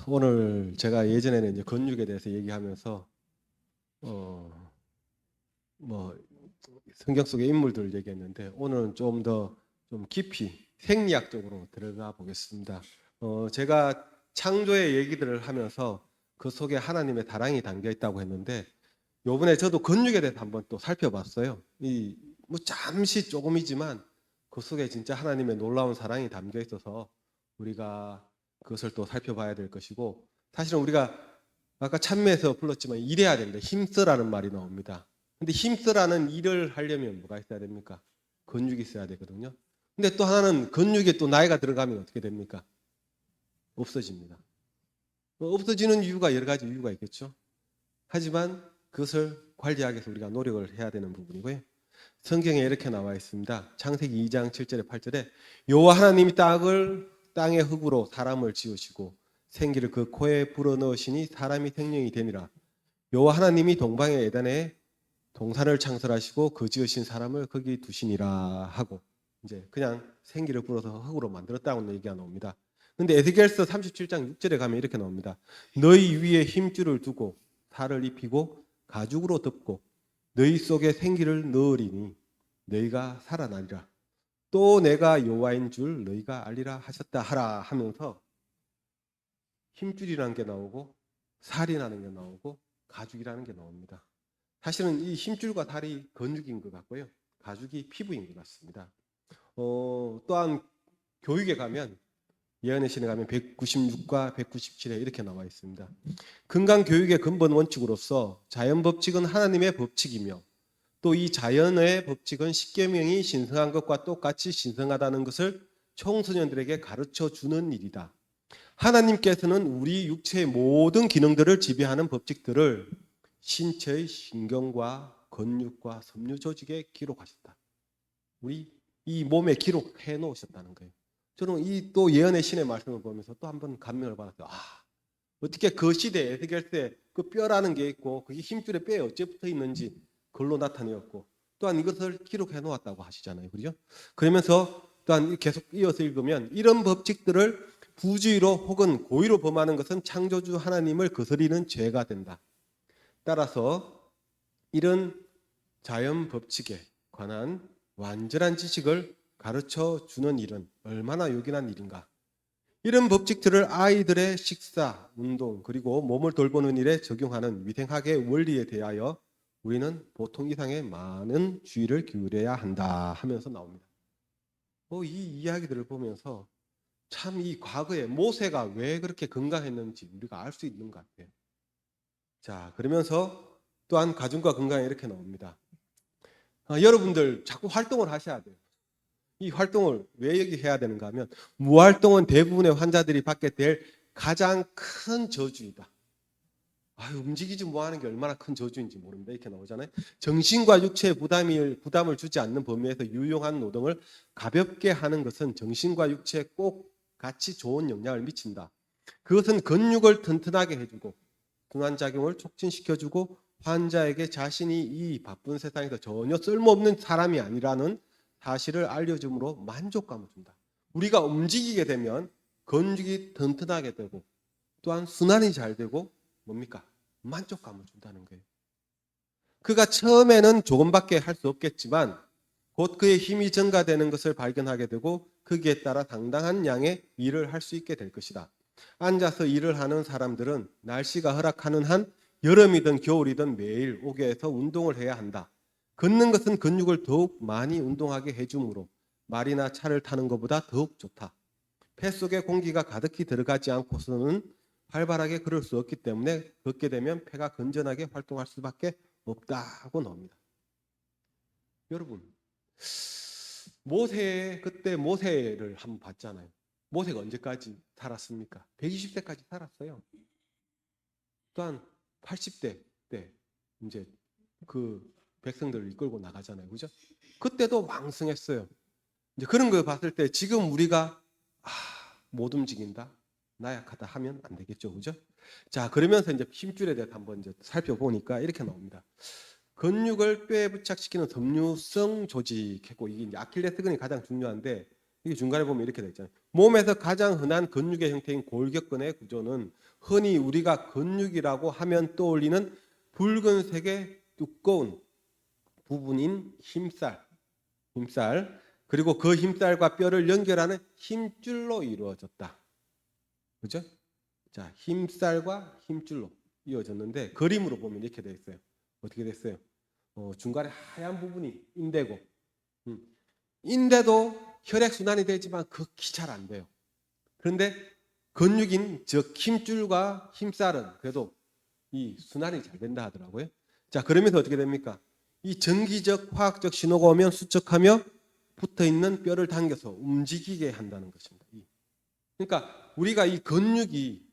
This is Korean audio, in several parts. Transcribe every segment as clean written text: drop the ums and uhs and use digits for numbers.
오늘 제가 예전에는 이제 건육에 대해서 얘기하면서 뭐 성경 속의 인물들 얘기했는데 오늘은 좀 더 좀 깊이 생리학적으로 들어가 보겠습니다. 제가 창조의 얘기들을 하면서 그 속에 하나님의 다랑이 담겨 있다고 했는데 요번에 저도 건육에 대해서 한번 또 살펴봤어요. 이 뭐 잠시 조금이지만 그 속에 진짜 하나님의 놀라운 사랑이 담겨 있어서 우리가 그것을 또 살펴봐야 될 것이고, 사실은 우리가 아까 찬미에서 불렀지만 일해야 된다. 힘쓰라는 말이 나옵니다. 근데 힘쓰라는 일을 하려면 뭐가 있어야 됩니까? 근육이 있어야 되거든요. 근데 또 하나는 근육에 또 나이가 들어가면 어떻게 됩니까? 없어집니다. 없어지는 이유가 여러 가지 이유가 있겠죠. 하지만 그것을 관리하기 위해서 우리가 노력을 해야 되는 부분이고요. 성경에 이렇게 나와 있습니다. 창세기 2장 7절에 8절에 여호와 하나님이 땅의 흙으로 사람을 지으시고 생기를 그 코에 불어넣으시니 사람이 생명이 되니라. 여호와 하나님이 동방의 에덴에 동산을 창설하시고 그 지으신 사람을 거기 두시니라 하고, 이제 그냥 생기를 불어서 흙으로 만들었다고 얘기가 나옵니다. 근데 에스겔서 37장 6절에 가면 이렇게 나옵니다. 너희 위에 힘줄을 두고 살을 입히고 가죽으로 덮고 너희 속에 생기를 넣으리니 너희가 살아나리라. 또 내가 여호와인 줄 너희가 알리라 하셨다 하라 하면서 힘줄이라는 게 나오고 살이라는 게 나오고 가죽이라는 게 나옵니다. 사실은 이 힘줄과 살이 근육인 것 같고요. 가죽이 피부인 것 같습니다. 또한 교육에 가면 예언의 신에 가면 196과 197에 이렇게 나와 있습니다. 건강 교육의 근본 원칙으로서 자연 법칙은 하나님의 법칙이며 또 이 자연의 법칙은 십계명이 신성한 것과 똑같이 신성하다는 것을 청소년들에게 가르쳐 주는 일이다. 하나님께서는 우리 육체의 모든 기능들을 지배하는 법칙들을 신체의 신경과 근육과 섬유 조직에 기록하셨다. 우리 이 몸에 기록해 놓으셨다는 거예요. 저는 이 또 예언의 신의 말씀을 보면서 또 한 번 감명을 받았어요. 어떻게 그 시대에 에스겔서에 그 뼈라는 게 있고 그게 힘줄에 뼈에 어째 붙어 있는지 그걸로 나타내었고, 또한 이것을 기록해 놓았다고 하시잖아요. 그죠? 그러면서 또한 계속 이어서 읽으면 이런 법칙들을 부주의로 혹은 고의로 범하는 것은 창조주 하나님을 거스리는 죄가 된다. 따라서 이런 자연 법칙에 관한 완전한 지식을 가르쳐 주는 일은 얼마나 요긴한 일인가. 이런 법칙들을 아이들의 식사, 운동, 그리고 몸을 돌보는 일에 적용하는 위생학의 원리에 대하여 우리는 보통 이상의 많은 주의를 기울여야 한다 하면서 나옵니다. 이 이야기들을 보면서 참 이 과거에 모세가 왜 그렇게 건강했는지 우리가 알 수 있는 것 같아요. 자, 그러면서 또한 가정과 건강에 이렇게 나옵니다. 여러분들 자꾸 활동을 하셔야 돼요. 이 활동을 왜 얘기해야 되는가 하면 무활동은 대부분의 환자들이 받게 될 가장 큰 저주이다. 움직이지 뭐하는 게 얼마나 큰 저주인지 모릅니다. 이렇게 나오잖아요. 정신과 육체에 부담을 주지 않는 범위에서 유용한 노동을 가볍게 하는 것은 정신과 육체에 꼭 같이 좋은 영향을 미친다. 그것은 근육을 튼튼하게 해주고 순환작용을 촉진시켜주고 환자에게 자신이 이 바쁜 세상에서 전혀 쓸모없는 사람이 아니라는 사실을 알려줌으로 만족감을 준다. 우리가 움직이게 되면 근육이 튼튼하게 되고 또한 순환이 잘 되고 뭡니까? 만족감을 준다는 거예요. 그가 처음에는 조금밖에 할 수 없겠지만 곧 그의 힘이 증가되는 것을 발견하게 되고 거기에 따라 상당한 양의 일을 할 수 있게 될 것이다. 앉아서 일을 하는 사람들은 날씨가 허락하는 한 여름이든 겨울이든 매일 옥외에서 운동을 해야 한다. 걷는 것은 근육을 더욱 많이 운동하게 해주므로 말이나 차를 타는 것보다 더욱 좋다. 폐 속에 공기가 가득히 들어가지 않고서는 활발하게 걸을 수 없기 때문에 걷게 되면 폐가 건전하게 활동할 수밖에 없다고 나옵니다. 여러분, 그때 모세를 한번 봤잖아요. 모세가 언제까지 살았습니까? 120세까지 살았어요. 또한 80대 때 이제 그 백성들을 이끌고 나가잖아요. 그죠? 그때도 왕성했어요. 이제 그런 걸 봤을 때 지금 우리가 못 움직인다, 나약하다 하면 안 되겠죠. 그죠? 자, 그러면서 이제 힘줄에 대해서 한번 이제 살펴보니까 이렇게 나옵니다. 근육을 뼈에 부착시키는 섬유성 조직했고, 이게 이제 아킬레스건이 가장 중요한데 이게 중간에 보면 이렇게 돼 있잖아요. 몸에서 가장 흔한 근육의 형태인 골격근의 구조는 흔히 우리가 근육이라고 하면 떠올리는 붉은색의 두꺼운 부분인 힘살, 그리고 그 힘살과 뼈를 연결하는 힘줄로 이루어졌다. 그죠? 자, 힘살과 힘줄로 이어졌는데 그림으로 보면 이렇게 되어 있어요. 어떻게 됐어요? 중간에 하얀 부분이 인대고, 인대도 혈액 순환이 되지만 극히 잘 안 돼요. 그런데 근육인 즉 힘줄과 힘살은 그래도 이 순환이 잘 된다 하더라고요. 자, 그러면서 어떻게 됩니까? 이 전기적 화학적 신호가 오면 수축하며 붙어 있는 뼈를 당겨서 움직이게 한다는 것입니다. 그러니까 우리가 이 근육이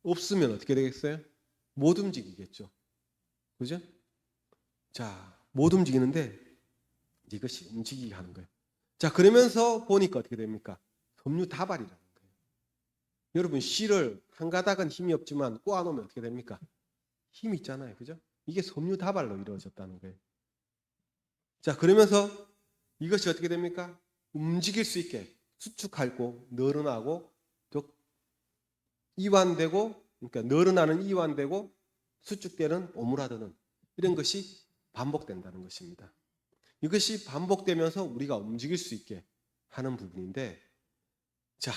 없으면 어떻게 되겠어요? 못 움직이겠죠. 그죠? 자, 못 움직이는데 이것이 움직이게 하는 거예요. 자, 그러면서 보니까 어떻게 됩니까? 섬유다발이라는 거예요. 여러분, 실을 한 가닥은 힘이 없지만 꼬아놓으면 어떻게 됩니까? 힘이 있잖아요. 그죠? 이게 섬유다발로 이루어졌다는 거예요. 자, 그러면서 이것이 어떻게 됩니까? 움직일 수 있게 수축하고 늘어나고 이완되고, 그러니까 늘어나는 이완되고 수축되는 오므라드는 이런 것이 반복된다는 것입니다. 이것이 반복되면서 우리가 움직일 수 있게 하는 부분인데, 자,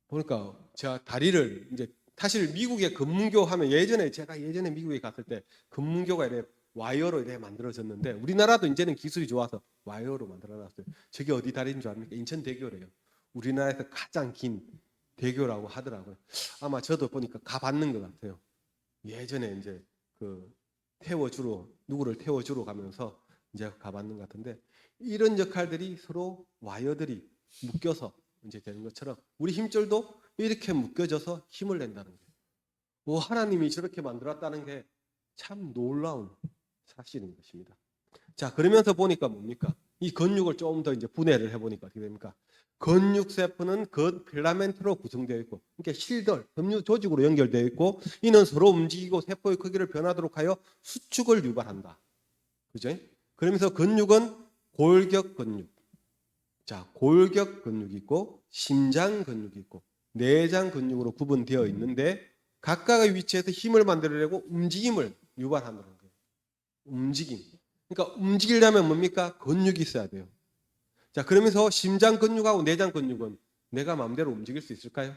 보니까 제가 다리를 이제 사실 미국의 금문교 하면 제가 예전에 미국에 갔을 때 금문교가 이렇게 와이어로 이렇게 만들어졌는데 우리나라도 이제는 기술이 좋아서 와이어로 만들어놨어요. 저게 어디 다리인 줄 압니까? 인천대교래요. 우리나라에서 가장 긴 대교라고 하더라고요. 아마 저도 보니까 가봤는 것 같아요. 예전에 이제 누구를 태워주러 가면서 이제 가봤는 것 같은데 이런 역할들이 서로 와이어들이 묶여서 이제 되는 것처럼 우리 힘줄도 이렇게 묶여져서 힘을 낸다는 거예요. 하나님이 저렇게 만들었다는 게 참 놀라운 사실인 것입니다. 자, 그러면서 보니까 뭡니까? 이 근육을 조금 더 이제 분해를 해보니까 어떻게 됩니까? 근육 세포는 필라멘트로 구성되어 있고, 그러니까 실들, 섬유 조직으로 연결되어 있고, 이는 서로 움직이고 세포의 크기를 변하도록 하여 수축을 유발한다. 그죠? 그러면서 근육은 골격 근육. 자, 골격 근육이 있고, 심장 근육이 있고, 내장 근육으로 구분되어 있는데, 각각의 위치에서 힘을 만들어내고 움직임을 유발한다는 거예요. 움직임. 그러니까 움직이려면 뭡니까? 근육이 있어야 돼요. 자, 그러면서 심장 근육하고 내장 근육은 내가 마음대로 움직일 수 있을까요?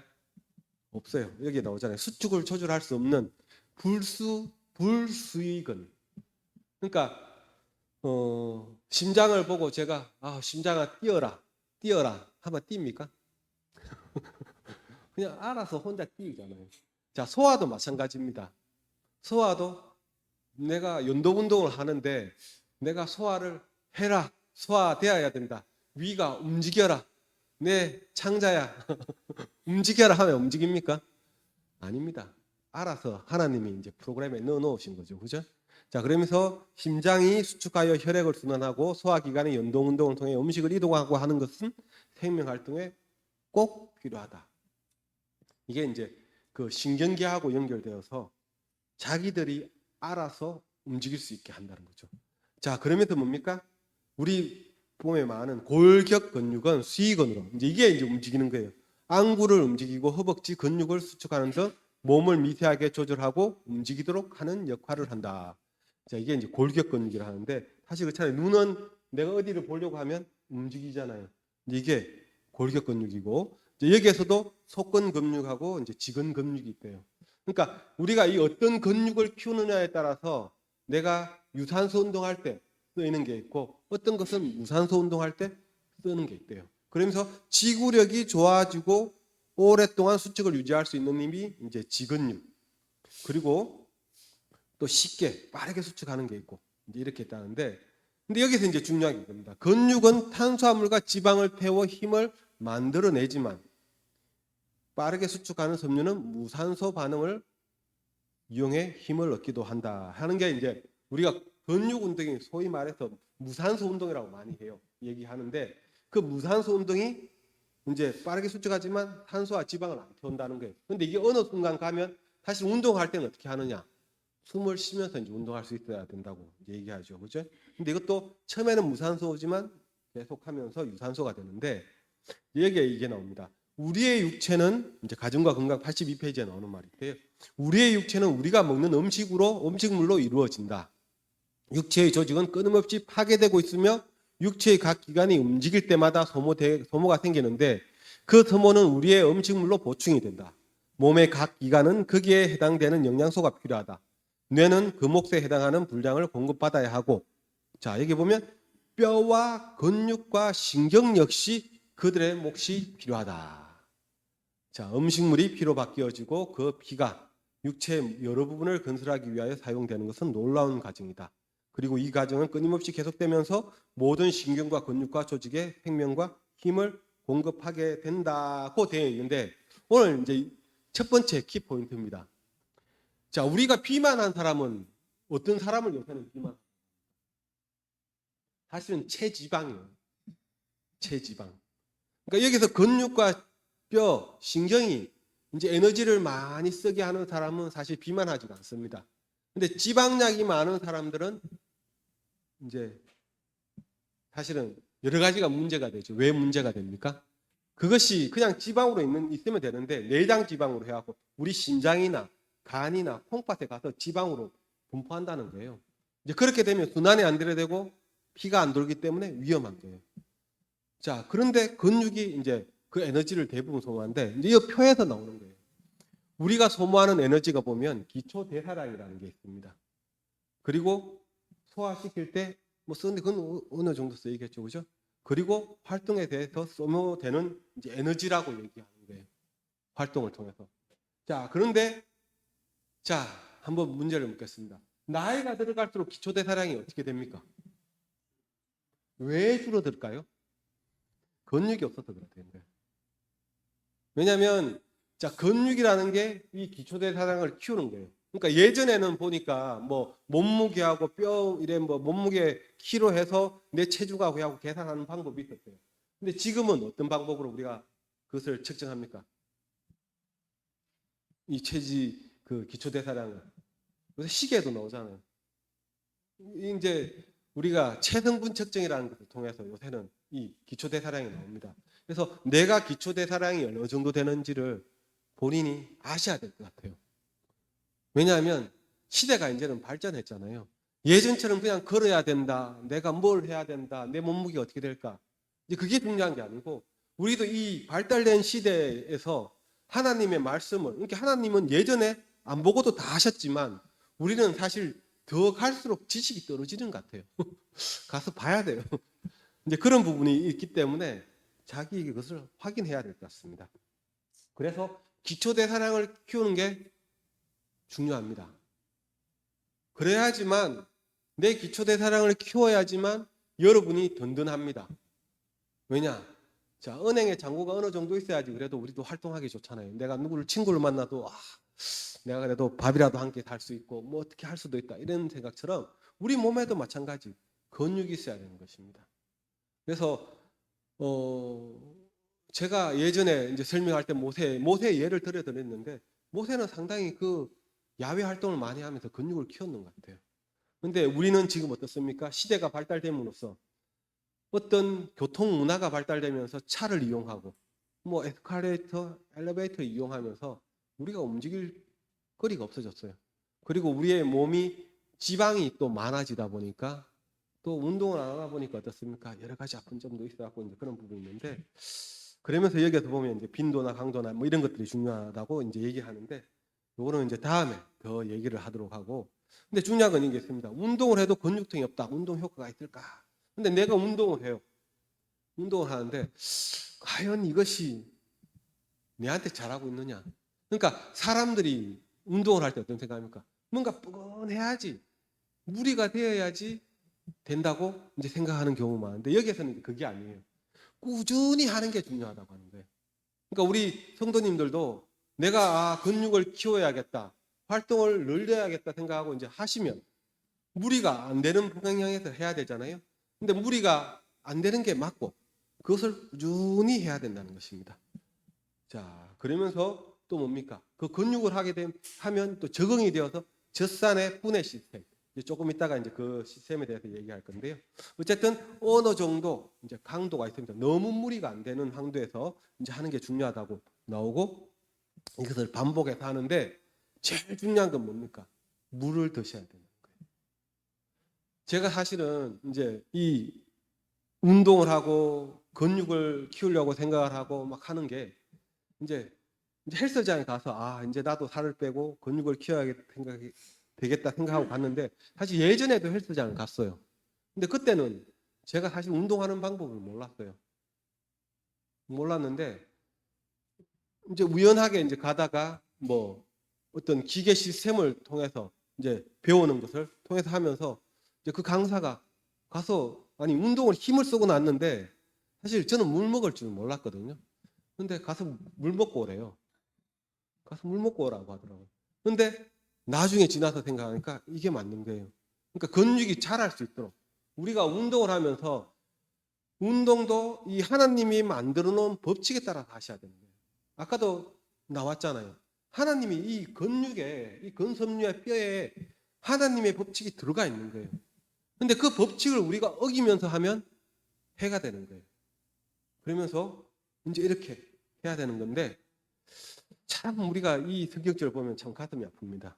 없어요. 여기에 나오잖아요. 수축을 조절할 수 없는 불수의근. 그러니까 심장을 보고 제가 심장아 뛰어라 하면 뜁니까? 그냥 알아서 혼자 뛰잖아요. 자, 소화도 마찬가지입니다. 소화도 내가 연동 운동을 하는데 내가 소화를 해라. 소화되어야 된다. 위가 움직여라. 내 창자야. 움직여라 하면 움직입니까? 아닙니다. 알아서 하나님이 이제 프로그램에 넣어 놓으신 거죠. 그죠? 자, 그러면서 심장이 수축하여 혈액을 순환하고 소화기관의 연동 운동을 통해 음식을 이동하고 하는 것은 생명 활동에 꼭 필요하다. 이게 이제 그 신경계하고 연결되어서 자기들이 알아서 움직일 수 있게 한다는 거죠. 자, 그러면서 뭡니까? 우리 몸에 많은 골격 근육은 수위근으로 이게 이제 움직이는 거예요. 안구를 움직이고 허벅지 근육을 수축하는 등 몸을 미세하게 조절하고 움직이도록 하는 역할을 한다. 자, 이게 이제 골격 근육이라 하는데 사실 그렇잖아요. 눈은 내가 어디를 보려고 하면 움직이잖아요. 이게 골격 근육이고 여기에서도 속근 근육하고 이제 지근 근육이 있대요. 그러니까 우리가 이 어떤 근육을 키우느냐에 따라서 내가 유산소 운동할 때 쓰이는 게 있고 어떤 것은 무산소 운동할 때 쓰는 게 있대요. 그러면서 지구력이 좋아지고 오랫동안 수축을 유지할 수 있는 힘이 이제 지근육. 그리고 또 쉽게 빠르게 수축하는 게 있고 이제 이렇게 있다는데 근데 여기서 이제 중요한 게 이겁니다. 근육은 탄수화물과 지방을 태워 힘을 만들어내지만 빠르게 수축하는 섬유는 무산소 반응을 이용해 힘을 얻기도 한다 하는 게 이제 우리가 근육 운동이 소위 말해서 무산소 운동이라고 많이 해요. 얘기하는데 그 무산소 운동이 이제 빠르게 수축하지만 탄소와 지방을 안 태운다는 거예요. 근데 이게 어느 순간 가면 사실 운동할 때는 어떻게 하느냐? 숨을 쉬면서 이제 운동할 수 있어야 된다고 얘기하죠. 그죠? 근데 이것도 처음에는 무산소지만 계속하면서 유산소가 되는데 여기에 이게 나옵니다. 우리의 육체는 이제 가정과 건강 82페이지에 나오는 말인데요. 우리의 육체는 우리가 먹는 음식물로 이루어진다. 육체의 조직은 끊임없이 파괴되고 있으며 육체의 각 기관이 움직일 때마다 소모가 생기는데 그 소모는 우리의 음식물로 보충이 된다. 몸의 각 기관은 거기에 해당되는 영양소가 필요하다. 뇌는 그 몫에 해당하는 분량을 공급받아야 하고, 자, 여기 보면 뼈와 근육과 신경 역시 그들의 몫이 필요하다. 자, 음식물이 피로 바뀌어지고 그 피가 육체의 여러 부분을 건설하기 위하여 사용되는 것은 놀라운 과정이다. 그리고 이 과정은 끊임없이 계속되면서 모든 신경과 근육과 조직에 생명과 힘을 공급하게 된다고 되어 있는데, 오늘 이제 첫 번째 키포인트입니다. 자, 우리가 비만한 사람은 어떤 사람을 요새는 비만? 사실은 체지방이에요. 체지방. 그러니까 여기서 근육과 뼈, 신경이 이제 에너지를 많이 쓰게 하는 사람은 사실 비만하지가 않습니다. 근데 지방량이 많은 사람들은 이제 사실은 여러 가지가 문제가 되죠. 왜 문제가 됩니까? 그것이 그냥 지방으로 있으면 되는데 내장 지방으로 해갖고 우리 심장이나 간이나 콩팥에 가서 지방으로 분포한다는 거예요. 이제 그렇게 되면 순환이 안 되고 피가 안 돌기 때문에 위험한 거예요. 자, 그런데 근육이 이제 그 에너지를 대부분 소모하는데 이제 이 표에서 나오는 거예요. 우리가 소모하는 에너지가 보면 기초 대사량이라는 게 있습니다. 그리고 소화시킬 때 뭐 쓰는데 그건 어느 정도 쓰이겠죠, 그죠? 그리고 활동에 대해서 소모되는 이제 에너지라고 얘기하는 거예요. 활동을 통해서. 자, 그런데 자, 한번 문제를 묻겠습니다. 나이가 들어갈수록 기초 대사량이 어떻게 됩니까? 왜 줄어들까요? 근육이 없어서 그렇다는 거예요. 왜냐하면 자, 근육이라는 게 이 기초 대사량을 키우는 거예요. 그러니까 예전에는 보니까 뭐 몸무게하고 뼈 이래 뭐 몸무게 키로 해서 내 체중하고 하고 계산하는 방법이 있었어요. 근데 지금은 어떤 방법으로 우리가 그것을 측정합니까? 이 그 기초 대사량을. 그래서 시계도 나오잖아요. 이제 우리가 체성분 측정이라는 것을 통해서 요새는 이 기초 대사량이 나옵니다. 그래서 내가 기초 대사량이 어느 정도 되는지를 본인이 아셔야 될 것 같아요. 왜냐하면 시대가 이제는 발전했잖아요. 예전처럼 그냥 걸어야 된다, 내가 뭘 해야 된다, 내 몸무게가 어떻게 될까, 이제 그게 중요한 게 아니고 우리도 이 발달된 시대에서 하나님의 말씀을, 그러니까 하나님은 예전에 안 보고도 다 하셨지만 우리는 사실 더 갈수록 지식이 떨어지는 것 같아요. 가서 봐야 돼요. 이제 그런 부분이 있기 때문에 자기 그것을 확인해야 될 것 같습니다. 그래서 기초 대사량을 키우는 게 중요합니다. 그래야지만 내 기초 대사량을 키워야지만 여러분이 든든합니다. 왜냐? 자, 은행에 잔고가 어느 정도 있어야지 그래도 우리도 활동하기 좋잖아요. 내가 누구를 친구를 만나도 내가 그래도 밥이라도 함께 살 수 있고 뭐 어떻게 할 수도 있다 이런 생각처럼 우리 몸에도 마찬가지 근육이 있어야 되는 것입니다. 그래서 제가 예전에 이제 설명할 때 모세 예를 들어 드렸는데 모세는 상당히 그 야외 활동을 많이 하면서 근육을 키웠는 것 같아요. 근데 우리는 지금 어떻습니까? 시대가 발달됨으로써 어떤 교통 문화가 발달되면서 차를 이용하고 뭐 에스컬레이터, 엘리베이터 이용하면서 우리가 움직일 거리가 없어졌어요. 그리고 우리의 몸이 지방이 또 많아지다 보니까 또 운동을 안 하다 보니까 어떻습니까? 여러 가지 아픈 점도 있어갖고 이제 그런 부분이 있는데 그러면서 여기서 보면 이제 빈도나 강도나 뭐 이런 것들이 중요하다고 이제 얘기하는데 요거는 이제 다음에 더 얘기를 하도록 하고 근데 중요한 건 이게 있습니다. 운동을 해도 근육통이 없다. 운동 효과가 있을까? 근데 내가 운동을 해요. 운동을 하는데 과연 이것이 내한테 잘하고 있느냐? 그러니까 사람들이 운동을 할 때 어떤 생각합니까? 뭔가 뻐근해야지 무리가 되어야지 된다고 이제 생각하는 경우가 많은데 여기에서는 그게 아니에요. 꾸준히 하는 게 중요하다고 하는 거예요. 그러니까 우리 성도님들도 내가 근육을 키워야겠다, 활동을 늘려야겠다 생각하고 이제 하시면 무리가 안 되는 방향에서 해야 되잖아요. 근데 무리가 안 되는 게 맞고 그것을 꾸준히 해야 된다는 것입니다. 자, 그러면서 또 뭡니까? 그 근육을 하면 또 적응이 되어서 젖산의 분해 시스템. 이제 조금 있다가 이제 그 시스템에 대해서 얘기할 건데요. 어쨌든 어느 정도 이제 강도가 있습니다. 너무 무리가 안 되는 강도에서 이제 하는 게 중요하다고 나오고, 이것을 반복해서 하는데 제일 중요한 건 뭡니까? 물을 드셔야 되는 거예요. 제가 사실은 이제 이 운동을 하고 근육을 키우려고 생각을 하고 막 하는 게 이제 헬스장에 가서 이제 나도 살을 빼고 근육을 키워야겠다 되겠다 생각하고 갔는데, 사실 예전에도 헬스장을 갔어요. 근데 그때는 제가 사실 운동하는 방법을 몰랐는데 이제 우연하게 이제 가다가 뭐 어떤 기계 시스템을 통해서 이제 배우는 것을 통해서 하면서 이제 그 강사가 가서 운동을 힘을 쓰고 났는데, 사실 저는 물 먹을 줄 몰랐거든요. 근데 가서 물 먹고 오래요. 가서 물 먹고 오라고 하더라고요. 근데 나중에 지나서 생각하니까 이게 맞는 거예요. 그러니까 근육이 자랄 수 있도록 우리가 운동을 하면서 운동도 이 하나님이 만들어 놓은 법칙에 따라서 하셔야 되는 거예요. 아까도 나왔잖아요. 하나님이 이 근육에, 이 근섬유의 뼈에 하나님의 법칙이 들어가 있는 거예요. 근데 그 법칙을 우리가 어기면서 하면 해가 되는 거예요. 그러면서 이제 이렇게 해야 되는 건데, 참 우리가 이 성경절을 보면 참 가슴이 아픕니다.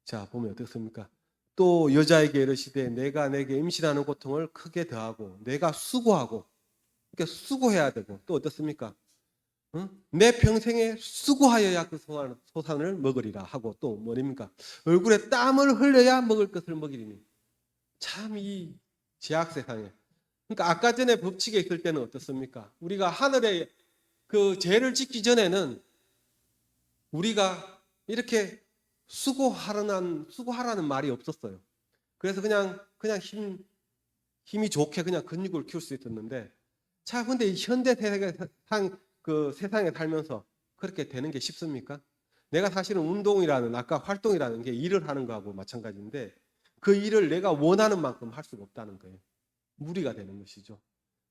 자, 보면 어떻습니까? 또 여자에게 이르시되 내가 내게 임신하는 고통을 크게 더하고 내가 수고하고, 그러니까 수고해야 되고, 또 어떻습니까? 응? 내 평생에 수고하여야 그 소산을 먹으리라 하고, 또 뭐입니까? 얼굴에 땀을 흘려야 먹을 것을 먹이리니. 참 이 제약 세상에. 그러니까 아까 전에 법칙에 있을 때는 어떻습니까? 우리가 하늘의 그 죄를 짓기 전에는 우리가 이렇게 수고하라는 말이 없었어요. 그래서 그냥 힘이 좋게 그냥 근육을 키울 수 있었는데, 자, 근데 이 현대 세상에 살면서 그렇게 되는 게 쉽습니까? 내가 사실은 운동이라는, 아까 활동이라는 게 일을 하는 거하고 마찬가지인데, 그 일을 내가 원하는 만큼 할 수가 없다는 거예요. 무리가 되는 것이죠.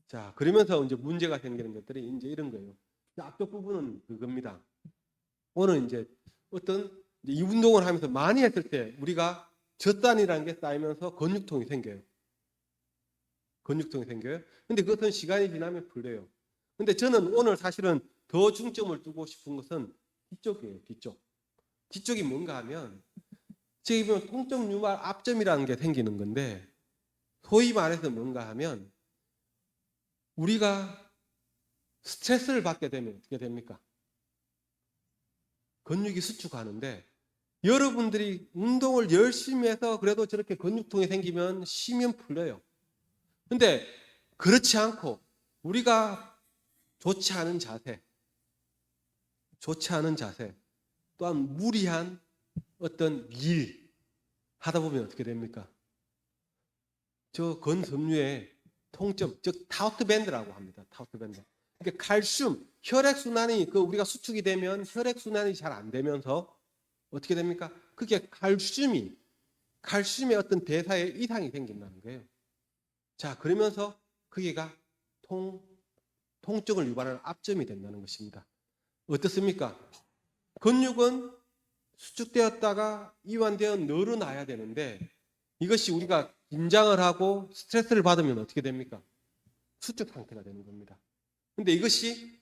자, 그러면서 이제 문제가 생기는 것들이 이제 이런 거예요. 앞쪽 부분은 그겁니다. 오늘 이제 어떤 이 운동을 하면서 많이 했을 때 우리가 젖산이라는 게 쌓이면서 근육통이 생겨요. 근데 그것은 시간이 지나면 풀려요. 근데 저는 오늘 사실은 더 중점을 두고 싶은 것은 뒤쪽이에요. 뒤쪽이 뭔가 하면, 지금 통증 유발 압점이라는 게 생기는 건데, 소위 말해서 뭔가 하면 우리가 스트레스를 받게 되면 어떻게 됩니까? 근육이 수축하는데, 여러분들이 운동을 열심히 해서 그래도 저렇게 근육통이 생기면 쉬면 풀려요. 근데 그렇지 않고 우리가 좋지 않은 자세, 또한 무리한 어떤 일 하다 보면 어떻게 됩니까? 저 근섬유의 통증, 즉 타우트밴드라고 합니다. 타우트밴드. 그러니까 칼슘, 혈액순환이 우리가 수축이 되면 혈액순환이 잘 안 되면서 어떻게 됩니까? 그게 칼슘의 어떤 대사에 이상이 생긴다는 거예요. 자, 그러면서 그게가 통증을 유발하는 압점이 된다는 것입니다. 어떻습니까? 근육은 수축되었다가 이완되어 늘어나야 되는데, 이것이 우리가 긴장을 하고 스트레스를 받으면 어떻게 됩니까? 수축 상태가 되는 겁니다. 근데 이것이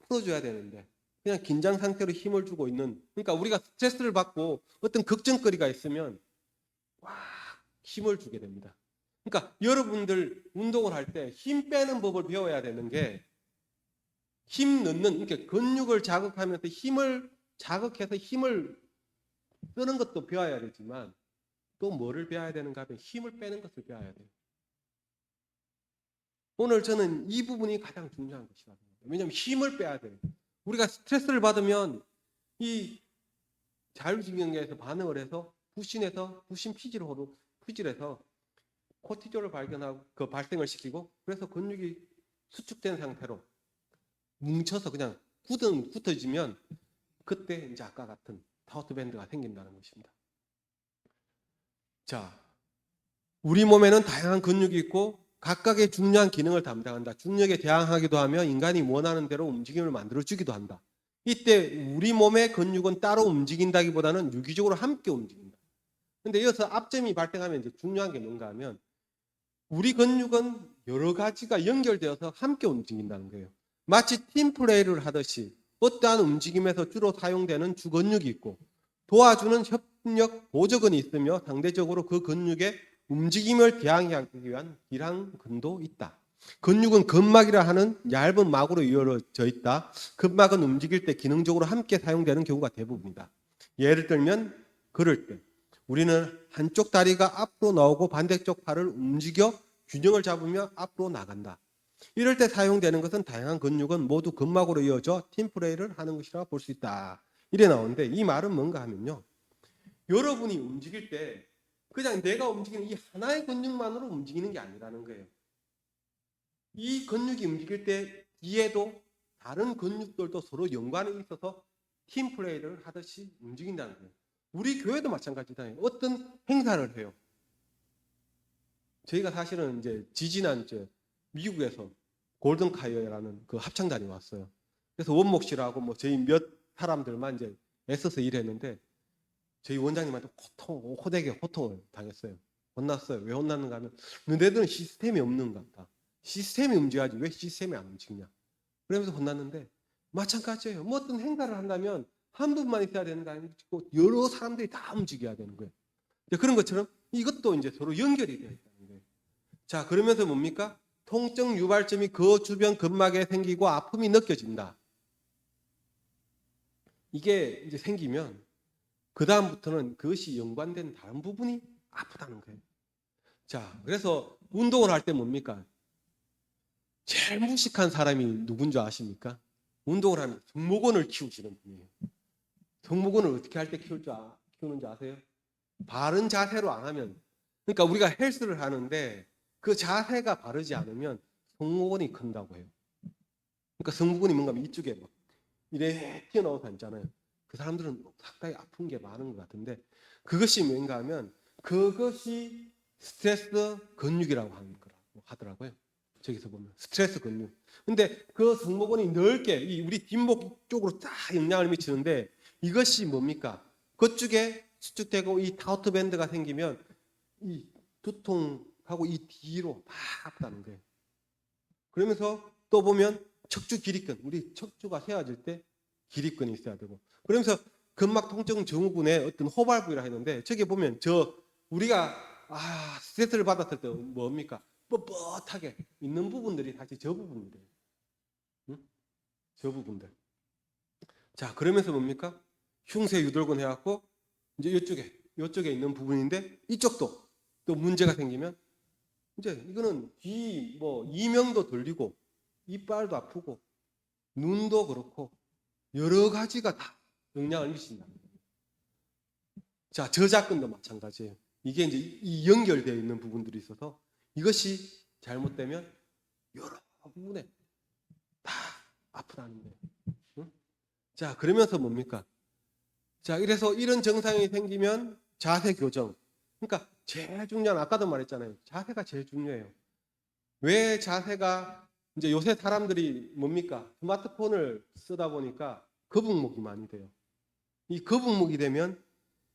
풀어줘야 되는데 그냥 긴장 상태로 힘을 주고 있는, 그러니까 우리가 스트레스를 받고 어떤 걱정거리가 있으면 와, 힘을 주게 됩니다. 그러니까 여러분들 운동을 할 때 힘 빼는 법을 배워야 되는 게, 힘 넣는, 그러니까 근육을 자극하면서 힘을 자극해서 힘을 쓰는 것도 배워야 되지만, 또 뭐를 배워야 되는가 하면 힘을 빼는 것을 배워야 돼요. 오늘 저는 이 부분이 가장 중요한 것이라고 합니다. 왜냐하면 힘을 빼야 돼요. 우리가 스트레스를 받으면 이 자율신경계에서 반응을 해서 부신 피질에서 코티졸을 발생을 시키고, 그래서 근육이 수축된 상태로 뭉쳐서 그냥 굳어지면 그때 이제 아까 같은 타우트밴드가 생긴다는 것입니다. 자, 우리 몸에는 다양한 근육이 있고 각각의 중요한 기능을 담당한다. 중력에 대항하기도 하며 인간이 원하는 대로 움직임을 만들어주기도 한다. 이때 우리 몸의 근육은 따로 움직인다기보다는 유기적으로 함께 움직인다. 근데 이어서 압점이 발생하면 이제 중요한 게 뭔가 하면 우리 근육은 여러 가지가 연결되어서 함께 움직인다는 거예요. 마치 팀플레이를 하듯이 어떠한 움직임에서 주로 사용되는 주 근육이 있고 도와주는 협력 보조근이 있으며 상대적으로 그 근육의 움직임을 대항하기 위한 기량근도 있다. 근육은 근막이라 하는 얇은 막으로 이루어져 있다. 근막은 움직일 때 기능적으로 함께 사용되는 경우가 대부분이다. 예를 들면 걸을 때 우리는 한쪽 다리가 앞으로 나오고 반대쪽 팔을 움직여 균형을 잡으며 앞으로 나간다. 이럴 때 사용되는 것은 다양한 근육은 모두 근막으로 이어져 팀플레이를 하는 것이라 볼 수 있다. 이래 나오는데 이 말은 뭔가 하면요. 여러분이 움직일 때 그냥 내가 움직이는 이 하나의 근육만으로 움직이는 게 아니라는 거예요. 이 근육이 움직일 때 뒤에도 다른 근육들도 서로 연관이 있어서 팀플레이를 하듯이 움직인다는 거예요. 우리 교회도 마찬가지다. 어떤 행사를 해요. 저희가 사실은 이제 지지난 미국에서 골든카이어라는 그 합창단이 왔어요. 그래서 원목 씨라고 뭐 저희 몇 사람들만 이제 애써서 일했는데 저희 원장님한테 호되게 호통을 당했어요. 혼났어요. 왜 혼났는가 하면 너네들은 시스템이 없는 것 같다. 시스템이 움직여야지 왜 시스템이 안 움직이냐. 그러면서 혼났는데 마찬가지예요. 뭐 어떤 행사를 한다면 한 분만 있어야 되는 게 아니고 여러 사람들이 다 움직여야 되는 거예요. 그런 것처럼 이것도 이제 서로 연결이 되어 있다는 거예요. 자, 그러면서 뭡니까? 통증 유발점이 그 주변 근막에 생기고 아픔이 느껴진다. 이게 이제 생기면 그 다음부터는 그것이 연관된 다른 부분이 아프다는 거예요. 자, 그래서 운동을 할 때 뭡니까? 제일 무식한 사람이 누군지 아십니까? 운동을 하면 승모근을 키우시는 분이에요. 승모근을 어떻게 할 때 키우는지 아세요? 바른 자세로 안 하면, 그러니까 우리가 헬스를 하는데 그 자세가 바르지 않으면 승모근이 큰다고 해요. 그러니까 승모근이 뭔가 이쪽에 막 이래 튀어나와서 있잖아요. 그 사람들은 상당히 아픈 게 많은 것 같은데 그것이 뭔가 하면 그것이 스트레스 근육이라고 하는 거라고 하더라고요. 저기서 보면 스트레스 근육. 근데 그 승모근이 넓게 우리 뒷목 쪽으로 쫙 영향을 미치는데 이것이 뭡니까? 그쪽에 수축되고 이 타우트 밴드가 생기면 이 두통하고 이 뒤로 다 아프다는 거예요. 그러면서 또 보면 척추 기립근, 우리 척추가 세워질 때 기립근이 있어야 되고, 그러면서 근막 통증 증후군의 어떤 호발 부위라 했는데 저기 보면 우리가 스트레스를 받았을 때 뭡니까? 뻣뻣하게 있는 부분들이 사실 저 부분들이에요. 응? 저 부분들. 자, 그러면서 뭡니까? 흉쇄 유돌근 해갖고 이제 이쪽에 있는 부분인데 이쪽도 또 문제가 생기면 이제 이거는 이명도 들리고 이빨도 아프고 눈도 그렇고 여러 가지가 다 영향을 미친다. 자, 저작근도 마찬가지예요. 이게 이제 이 연결되어 있는 부분들이 있어서 이것이 잘못되면 여러 부분에 다 아프다는 거예요. 응? 자, 그러면서 뭡니까? 자, 이래서 이런 증상이 생기면 자세 교정. 그러니까 제일 중요한 아까도 말했잖아요. 자세가 제일 중요해요. 왜 자세가 이제 요새 사람들이 뭡니까? 스마트폰을 쓰다 보니까 거북목이 많이 돼요. 이 거북목이 되면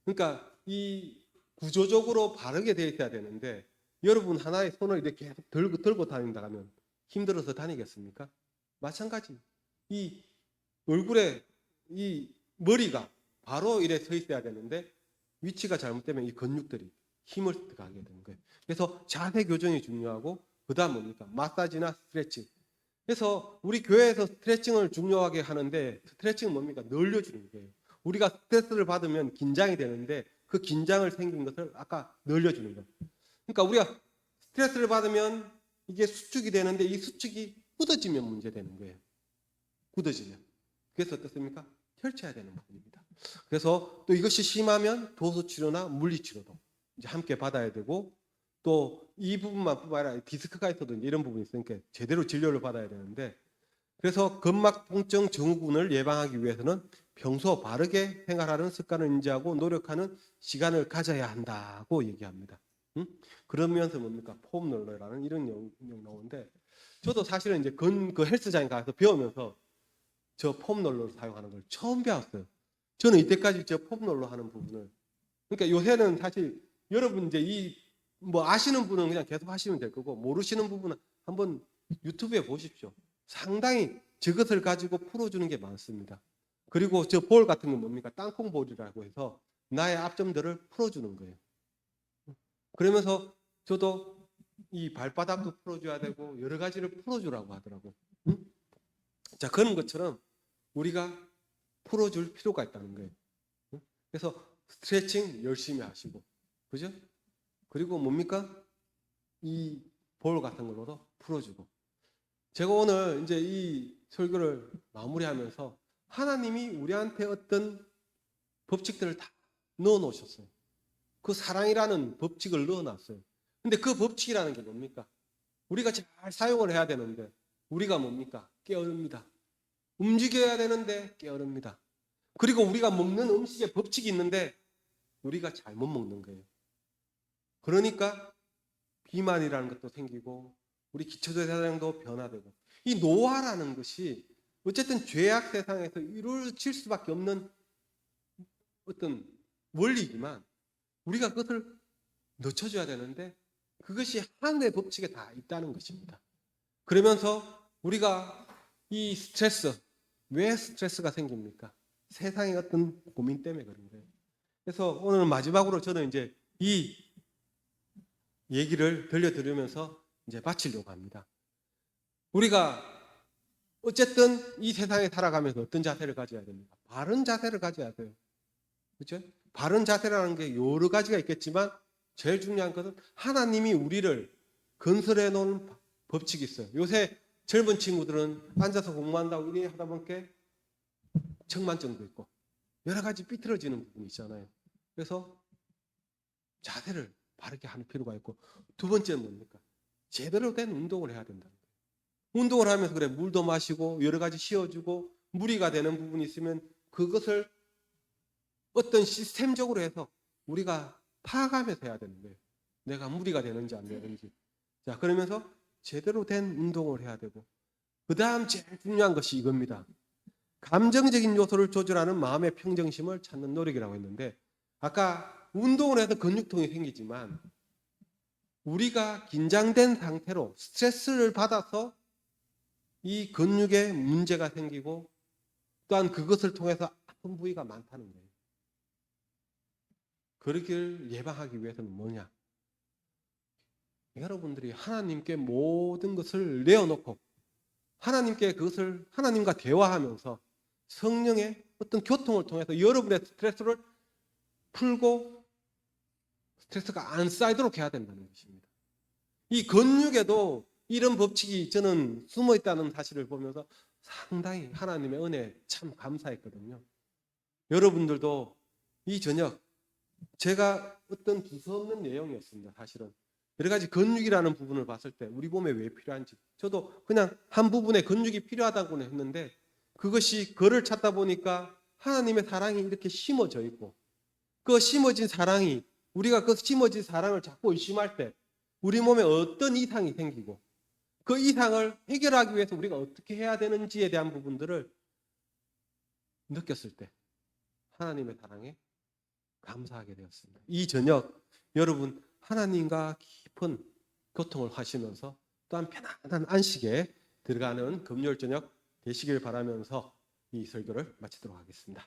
그러니까 이 구조적으로 바르게 되어 있어야 되는데 여러분 하나의 손을 이렇게 계속 들고 다닌다 하면 힘들어서 다니겠습니까? 마찬가지. 이 얼굴에 이 머리가 바로 이래 서 있어야 되는데 위치가 잘못되면 이 근육들이 힘을 들어가게 되는 거예요. 그래서 자세 교정이 중요하고 그다음 뭡니까? 마사지나 스트레칭. 그래서 우리 교회에서 스트레칭을 중요하게 하는데 스트레칭은 뭡니까? 늘려주는 거예요. 우리가 스트레스를 받으면 긴장이 되는데 그 긴장을 생긴 것을 아까 늘려주는 거예요. 그러니까 우리가 스트레스를 받으면 이게 수축이 되는데 이 수축이 굳어지면 문제되는 거예요. 굳어지면. 그래서 어떻습니까? 펼쳐야 되는 부분입니다. 그래서 또 이것이 심하면 도수치료나 물리치료도 이제 함께 받아야 되고 또 이 부분만 뿐만 아니라 디스크가 있어도 이런 부분이 있으니까 제대로 진료를 받아야 되는데 그래서 근막 통증 증후군을 예방하기 위해서는 평소 바르게 생활하는 습관을 인지하고 노력하는 시간을 가져야 한다고 얘기합니다. 그러면서 뭡니까? 폼롤러라는 이런 영역 나오는데 저도 사실은 이제 그 헬스장에 가서 배우면서 저 폼롤러를 사용하는 걸 처음 배웠어요. 저는 이때까지 저 폼롤러 하는 부분을 그러니까 요새는 사실 여러분 이제 이 뭐 아시는 분은 그냥 계속 하시면 될 거고 모르시는 부분은 한번 유튜브에 보십시오. 상당히 저것을 가지고 풀어주는 게 많습니다. 그리고 저 볼 같은 건 뭡니까? 땅콩볼이라고 해서 나의 앞점들을 풀어주는 거예요. 그러면서 저도 이 발바닥도 풀어줘야 되고 여러 가지를 풀어주라고 하더라고. 응? 자, 그런 것처럼 우리가 풀어줄 필요가 있다는 거예요. 응? 그래서 스트레칭 열심히 하시고, 그죠? 그리고 뭡니까? 이 볼 같은 걸로도 풀어주고. 제가 오늘 이제 이 설교를 마무리하면서 하나님이 우리한테 어떤 법칙들을 다 넣어 놓으셨어요. 그 사랑이라는 법칙을 넣어 놨어요. 근데 그 법칙이라는 게 뭡니까? 우리가 잘 사용을 해야 되는데 우리가 뭡니까? 게으릅니다. 움직여야 되는데 게으릅니다. 그리고 우리가 먹는 음식에 법칙이 있는데 우리가 잘못 먹는 거예요. 그러니까 비만이라는 것도 생기고 우리 기초대사량도 변화되고 이 노화라는 것이 어쨌든 죄악 세상에서 이루어질 수밖에 없는 어떤 원리지만 우리가 그것을 늦춰줘야 되는데 그것이 하늘의 법칙에 다 있다는 것입니다. 그러면서 우리가 이 스트레스, 왜 스트레스가 생깁니까? 세상의 어떤 고민 때문에 그런 거예요. 그래서 오늘 마지막으로 저는 이제 이 얘기를 들려드리면서 이제 마치려고 합니다. 우리가 어쨌든 이 세상에 살아가면서 어떤 자세를 가져야 됩니까? 바른 자세를 가져야 돼요. 그렇죠? 바른 자세라는 게 여러 가지가 있겠지만 제일 중요한 것은 하나님이 우리를 건설해 놓은 법칙이 있어요. 요새 젊은 친구들은 앉아서 공부한다고 이래 하다 보니까 청만증도 있고 여러 가지 삐뚤어지는 부분이 있잖아요. 그래서 자세를 바르게 하는 필요가 있고 두 번째는 뭡니까? 제대로 된 운동을 해야 된다는 거예요. 운동을 하면서 그래 물도 마시고 여러 가지 쉬어주고 무리가 되는 부분이 있으면 그것을 어떤 시스템적으로 해서 우리가 파악하면서 해야 되는 거예요. 내가 무리가 되는지 안 되는지. 자, 그러면서 제대로 된 운동을 해야 되고 그 다음 제일 중요한 것이 이겁니다. 감정적인 요소를 조절하는 마음의 평정심을 찾는 노력이라고 했는데 아까 운동을 해서 근육통이 생기지만 우리가 긴장된 상태로 스트레스를 받아서 이 근육에 문제가 생기고 또한 그것을 통해서 아픈 부위가 많다는 거예요. 그러기를 예방하기 위해서는 뭐냐? 여러분들이 하나님께 모든 것을 내어놓고 하나님께 그것을 하나님과 대화하면서 성령의 어떤 교통을 통해서 여러분의 스트레스를 풀고 스트레스가 안 쌓이도록 해야 된다는 것입니다. 이 근육에도 이런 법칙이 저는 숨어 있다는 사실을 보면서 상당히 하나님의 은혜에 참 감사했거든요. 여러분들도 이 저녁 제가 어떤 두서없는 내용이었습니다. 사실은 여러 가지 근육이라는 부분을 봤을 때 우리 몸에 왜 필요한지 저도 그냥 한 부분에 근육이 필요하다고는 했는데 그것이 그를 찾다 보니까 하나님의 사랑이 이렇게 심어져 있고 그 심어진 사랑이 우리가 그 심어진 사랑을 자꾸 의심할 때 우리 몸에 어떤 이상이 생기고 그 이상을 해결하기 위해서 우리가 어떻게 해야 되는지에 대한 부분들을 느꼈을 때 하나님의 사랑에 감사하게 되었습니다. 이 저녁 여러분 하나님과 깊은 교통을 하시면서 또한 편안한 안식에 들어가는 금요일 저녁 되시길 바라면서 이 설교를 마치도록 하겠습니다.